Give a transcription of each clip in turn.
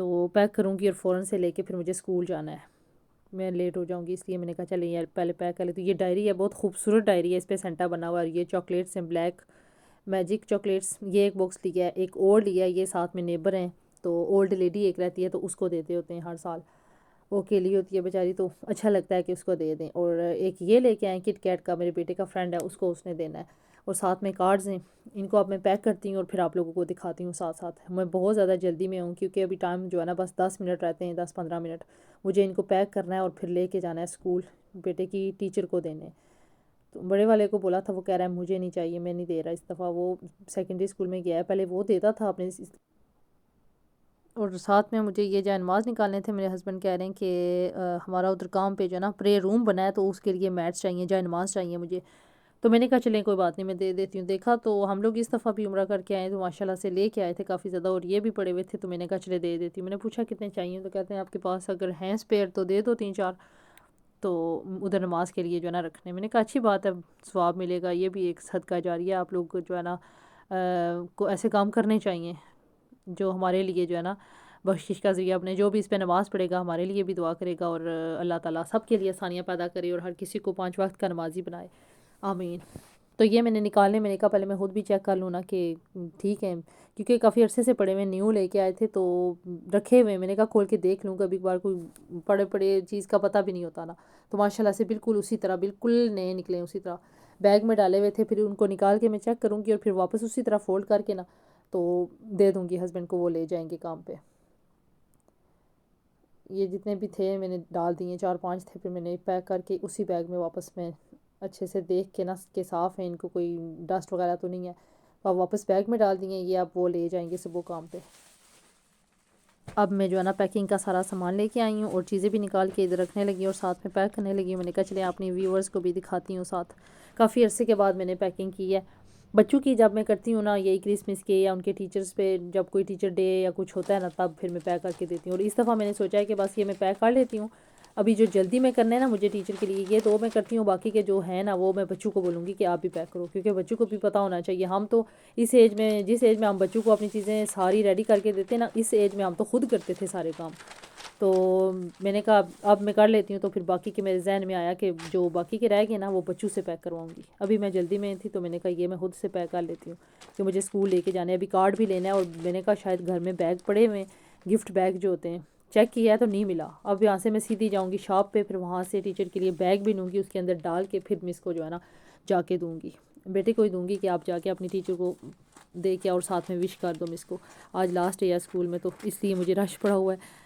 تو پیک کروں گی اور فوراً سے لے کے پھر مجھے اسکول جانا ہے، میں لیٹ ہو جاؤں گی، اس لیے میں نے کہا چلیں یار پہلے پیک کر لیتی ہوں۔ یہ ڈائری ہے، بہت خوبصورت ڈائری ہے، اس پہ سینٹا بنا ہوا ہے، اور یہ چاکلیٹس ہیں بلیک میجک چاکلیٹس، یہ ایک باکس لیا ہے، ایک اور لیا ہے، یہ ساتھ میں نیبر ہیں تو اولڈ لیڈی ایک رہتی ہے تو اس کو دیتے ہوتے ہیں ہر سال، وہ اکیلی ہوتی ہے بیچاری تو اچھا لگتا ہے کہ اس کو دے دیں۔ اور ایک یہ لے کے آئیں کٹ کیٹ کا، میرے بیٹے کا فرینڈ ہے، اس کو اس نے دینا ہے، اور ساتھ میں کارڈز ہیں، ان کو اب میں پیک کرتی ہوں اور پھر آپ لوگوں کو دکھاتی ہوں ساتھ ساتھ۔ میں بہت زیادہ جلدی میں ہوں کیونکہ ابھی ٹائم جو ہے نا بس 10 منٹ رہتے ہیں، 10-15 منٹ، مجھے ان کو پیک کرنا ہے اور پھر لے کے جانا ہے اسکول، بیٹے کی ٹیچر کو دینے۔ تو بڑے والے کو بولا تھا، وہ کہہ رہا ہے مجھے نہیں چاہیے، میں نہیں دے رہا اس دفعہ، وہ سیکنڈری اسکول میں گیا ہے، پہلے وہ دیتا تھا اپنے۔ اور ساتھ میں مجھے یہ جائے نماز نکالنے تھے، میرے ہسبینڈ کہہ رہے ہیں کہ ہمارا ادھر کام پہ جو ہے نا پرے روم بنا ہے تو اس کے لیے میٹس چاہیے، جائے نماز چاہیے مجھے، تو میں نے کہا چلیں کوئی بات نہیں میں دے دیتی ہوں۔ دیکھا تو ہم لوگ اس دفعہ بھی عمرہ کر کے آئے تو ماشاءاللہ سے لے کے آئے تھے کافی زیادہ، اور یہ بھی پڑے ہوئے تھے تو میں نے کہا چلے دے دیتی ہوں۔ میں نے پوچھا کتنے چاہیے، تو کہتے ہیں آپ کے پاس اگر ہیں اسپیئر تو دے دو 3-4، تو ادھر نماز کے لیے جو ہے نا رکھنے۔ میں نے کہا اچھی بات ہے، ثواب ملے گا، یہ بھی ایک صدقہ جاریہ، آپ لوگ کو جو ہے نا کو ایسے کام کرنے چاہیے جو ہمارے لیے جو ہے نا بخشش کا ذریعہ بنے۔ جو بھی اس پہ نماز پڑھے گا ہمارے لیے بھی دعا کرے گا، اور اللہ تعالیٰ سب کے لیے آسانیاں پیدا کرے اور ہر کسی کو 5 وقت کا نمازی بنائے، آمین۔ تو یہ میں نے نکالنے، میں نے کہا پہلے میں خود بھی چیک کر لوں نا کہ ٹھیک ہے، کیونکہ کافی عرصے سے پڑے ہوئے نیو لے کے آئے تھے تو رکھے ہوئے، میں نے کہا کھول کے دیکھ لوں، کبھی بار کوئی پڑے پڑے چیز کا پتہ بھی نہیں ہوتا نا، تو ماشاءاللہ سے بالکل اسی طرح، بالکل نئے نکلے اسی طرح، بیگ میں ڈالے ہوئے تھے۔ پھر ان کو نکال کے میں چیک کروں گی اور پھر واپس اسی طرح فولڈ کر کے نا تو دے دوں گی ہسبینڈ کو، وہ لے جائیں گے کام پہ۔ یہ جتنے بھی تھے میں نے ڈال دیے، 4-5 تھے، پھر میں نے پیک کر کے اسی بیگ میں واپس میں اچھے سے دیکھ کے نا کہ صاف ہیں، ان کو کوئی ڈسٹ وغیرہ تو نہیں ہے، اب واپس بیگ میں ڈال دیے، یہ اب وہ لے جائیں گے صبح کام پہ۔ اب میں جو ہے نا پیکنگ کا سارا سامان لے کے آئی ہوں اور چیزیں بھی نکال کے ادھر رکھنے لگی اور ساتھ میں پیک کرنے لگی ہوں۔ میں نے کہا چلیں اپنی ویورز کو بھی دکھاتی ہوں ساتھ، کافی عرصے کے بعد میں نے پیکنگ کی ہے۔ بچوں کی جب میں کرتی ہوں نا یہی کرسمس کے یا ان کے ٹیچرز پہ جب کوئی ٹیچر ڈے یا کچھ ہوتا ہے نا تب پھر میں پیک کر کے دیتی ہوں، اور اس دفعہ میں نے سوچا ہے کہ بس یہ میں پیک کر لیتی ہوں، ابھی جو جلدی میں کرنا ہے نا مجھے ٹیچر کے لیے یہ 2 میں کرتی ہوں، باقی کے جو ہیں نا وہ میں بچوں کو بولوں گی کہ آپ بھی پیک کرو، کیونکہ بچوں کو بھی پتہ ہونا چاہیے۔ ہم تو اس ایج میں، جس ایج میں ہم بچوں کو اپنی چیزیں ساری ریڈی کر کے دیتے ہیں نا، اس ایج میں ہم تو خود کرتے تھے سارے کام، تو میں نے کہا اب میں کر لیتی ہوں، تو پھر باقی کے میرے ذہن میں آیا کہ جو باقی کے رہ گئے نا وہ بچوں سے پیک کرواؤں گی۔ ابھی میں جلدی میں تھی تو میں نے کہا یہ میں خود سے پیک کر لیتی ہوں کہ مجھے اسکول لے کے جانے، ابھی کارڈ بھی لینا ہے، اور میں نے کہا شاید گھر میں بیگ پڑے ہوئے، گفٹ بیگ جو ہوتے ہیں، چیک کیا ہے تو نہیں ملا، اب یہاں سے میں سیدھی جاؤں گی شاپ پہ، پھر وہاں سے ٹیچر کے لیے بیگ بھی لوں گی، اس کے اندر ڈال کے پھر میں اس کو جو ہے نا جا کے دوں گی، بیٹے کو ہی دوں گی کہ آپ جا کے اپنی ٹیچر کو دے کے اور ساتھ میں وش کر دو مس کو، آج لاسٹ ڈے ہے اسکول میں تو اس لیے مجھے رش پڑا ہوا ہے،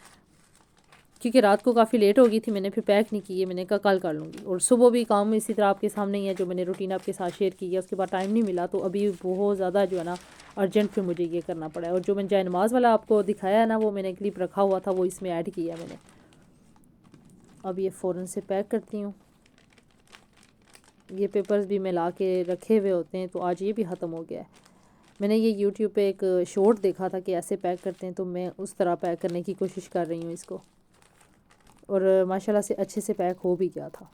کیونکہ رات کو کافی لیٹ ہو گئی تھی، میں نے پھر پیک نہیں کی ہے، میں نے کہا کل کر لوں گی، اور صبح بھی کام اسی طرح آپ کے سامنے ہی ہے جو میں نے روٹین آپ کے ساتھ شیئر کی ہے، اس کے بعد ٹائم نہیں ملا، تو ابھی بہت زیادہ جو ہے نا ارجنٹ پھر مجھے یہ کرنا پڑا ہے، اور جو میں جائے نماز والا آپ کو دکھایا ہے نا وہ میں نے کلپ رکھا ہوا تھا، وہ اس میں ایڈ کیا ہے میں نے۔ اب یہ فوراً سے پیک کرتی ہوں، یہ پیپرز بھی میں لا کے رکھے ہوئے ہوتے ہیں تو آج یہ بھی ختم ہو گیا ہے۔ میں نے یہ یوٹیوب پہ ایک شارٹ دیکھا تھا کہ ایسے پیک کرتے ہیں تو میں اس طرح پیک کرنے کی کوشش کر رہی ہوں اس کو، اور ماشاءاللہ سے اچھے سے پیک ہو بھی گیا تھا۔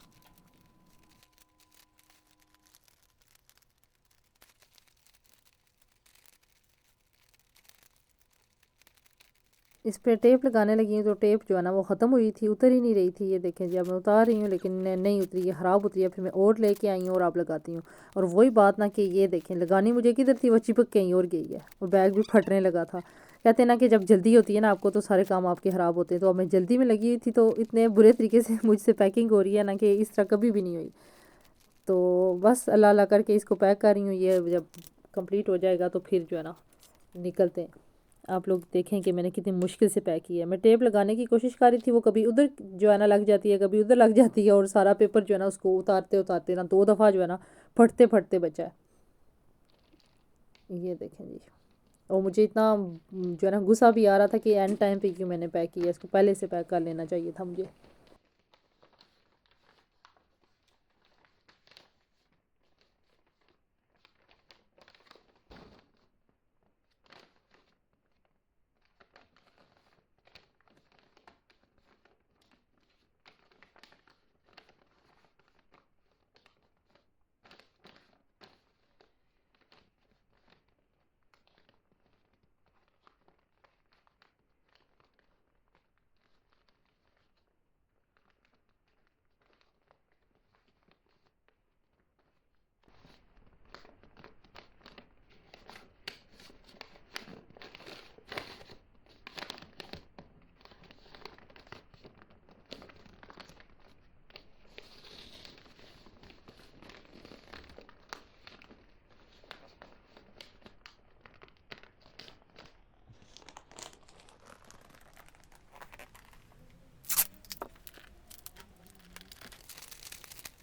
اس پہ ٹیپ لگانے لگی ہوں تو ٹیپ جو ہے نا وہ ختم ہوئی تھی، اتر ہی نہیں رہی تھی، یہ دیکھیں جی اب میں اتار رہی ہوں لیکن نہیں اتری، یہ خراب اتری ہے، پھر میں اور لے کے آئی ہوں اور اب لگاتی ہوں، اور وہی بات نا کہ یہ دیکھیں لگانی مجھے کدھر تھی، وہ چپک کہیں اور گئی ہے، اور بیگ بھی پھٹنے لگا تھا۔ کہتے ہیں نا کہ جب جلدی ہوتی ہے نا آپ کو تو سارے کام آپ کے خراب ہوتے ہیں، تو اب میں جلدی میں لگی ہوئی تھی تو اتنے برے طریقے سے مجھ سے پیکنگ ہو رہی ہے نا کہ اس طرح کبھی بھی نہیں ہوئی، تو بس اللہ اللہ کر کے اس کو پیک کر رہی ہوں، یہ جب کمپلیٹ ہو جائے گا تو پھر جو ہے نا نکلتے ہیں۔ آپ لوگ دیکھیں کہ میں نے کتنی مشکل سے پیک کی ہے، میں ٹیپ لگانے کی کوشش کر رہی تھی، وہ کبھی ادھر جو ہے نا لگ جاتی ہے، کبھی ادھر لگ جاتی ہے، اور سارا پیپر جو ہے نا اس کو اتارتے اتارتے نا 2 دفعہ جو ہے نا پھٹتے پھٹتے بچا ہے، یہ دیکھیں جی۔ اور مجھے اتنا جو ہے نا غصہ بھی آ رہا تھا کہ اینڈ ٹائم پہ کیوں میں نے پیک کیا، اس کو پہلے سے پیک کر لینا چاہیے تھا مجھے۔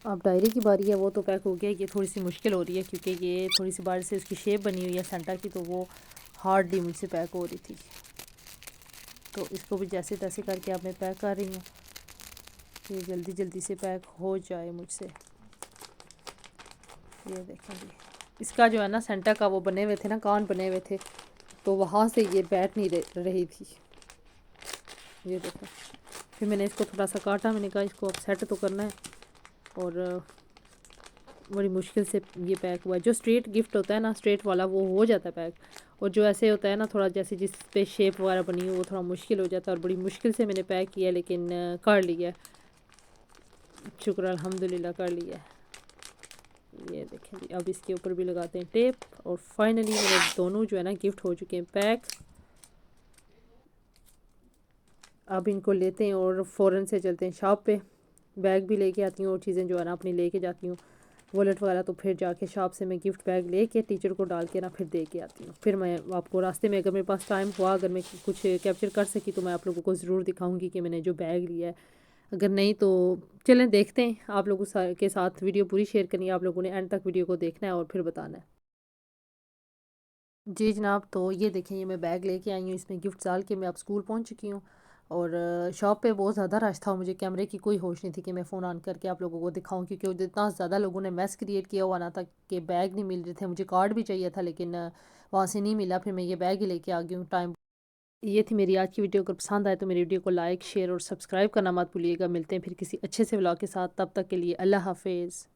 اب ڈائری کی باری ہے، وہ تو پیک ہو گیا. یہ تھوڑی سی مشکل ہو رہی ہے کیونکہ یہ تھوڑی سی بار سے اس کی شیپ بنی ہوئی ہے سینٹا کی، تو وہ ہارڈلی مجھ سے پیک ہو رہی تھی. تو اس کو بھی جیسے تیسے کر کے اب میں پیک کر رہی ہوں کہ جلدی جلدی سے پیک ہو جائے مجھ سے. یہ دیکھیں جی، اس کا جو ہے نا سینٹا کا وہ بنے ہوئے تھے نا، کان بنے ہوئے تھے، تو وہاں سے یہ بیٹھ نہیں رہی تھی. یہ دیکھیں، پھر میں نے اس کو تھوڑا سا کاٹا، میں نے کہا اس کو اب سیٹ تو کرنا ہے، اور بڑی مشکل سے یہ پیک ہوا ہے. جو اسٹریٹ گفٹ ہوتا ہے نا، اسٹریٹ والا، وہ ہو جاتا ہے پیک، اور جو ایسے ہوتا ہے نا تھوڑا جیسے جس پہ شیپ وغیرہ بنی ہو وہ تھوڑا مشکل ہو جاتا ہے، اور بڑی مشکل سے میں نے پیک کیا لیکن کر لیا. شکر الحمدللہ کر لیا. یہ دیکھیں جی، اب اس کے اوپر بھی لگاتے ہیں ٹیپ، اور فائنلی میرے دونوں جو ہے نا گفٹ ہو چکے ہیں پیک. اب ان کو لیتے ہیں اور فوراً سے چلتے ہیں شاپ پہ. بیگ بھی لے کے آتی ہوں اور چیزیں جو ہے نا اپنی لے کے جاتی ہوں، والیٹ وغیرہ، تو پھر جا کے شاپ سے میں گفٹ بیگ لے کے ٹیچر کو ڈال کے نا پھر دے کے آتی ہوں. پھر میں آپ کو راستے میں اگر میرے پاس ٹائم ہوا، اگر میں کچھ کیپچر کر سکی تو میں آپ لوگوں کو ضرور دکھاؤں گی کہ میں نے جو بیگ لیا ہے. اگر نہیں تو چلیں دیکھتے ہیں. آپ لوگوں کے ساتھ ویڈیو پوری شیئر کرنی ہے، آپ لوگوں نے اینڈ تک ویڈیو کو دیکھنا ہے اور پھر بتانا ہے. جی جناب، تو یہ دیکھیں یہ میں بیگ لے کے آئی ہوں، اس میں گفٹ ڈال کے میں اب اسکول پہنچ چکی ہوں. اور شاپ پہ بہت زیادہ رش تھا، مجھے کیمرے کی کوئی ہوش نہیں تھی کہ میں فون آن کر کے آپ لوگوں کو دکھاؤں، کیونکہ اتنا زیادہ لوگوں نے میس کریٹ کیا ہوا نا تھا کہ بیگ نہیں مل رہے تھے. مجھے کارڈ بھی چاہیے تھا لیکن وہاں سے نہیں ملا. پھر میں یہ بیگ ہی لے کے آ گئی ہوں. ٹائم یہ تھی میری آج کی ویڈیو. اگر پسند آئے تو میری ویڈیو کو لائک، شیئر اور سبسکرائب کرنا مت بھولیے گا. ملتے ہیں پھر کسی اچھے سے ولاگ کے ساتھ، تب تک کے لیے اللہ حافظ.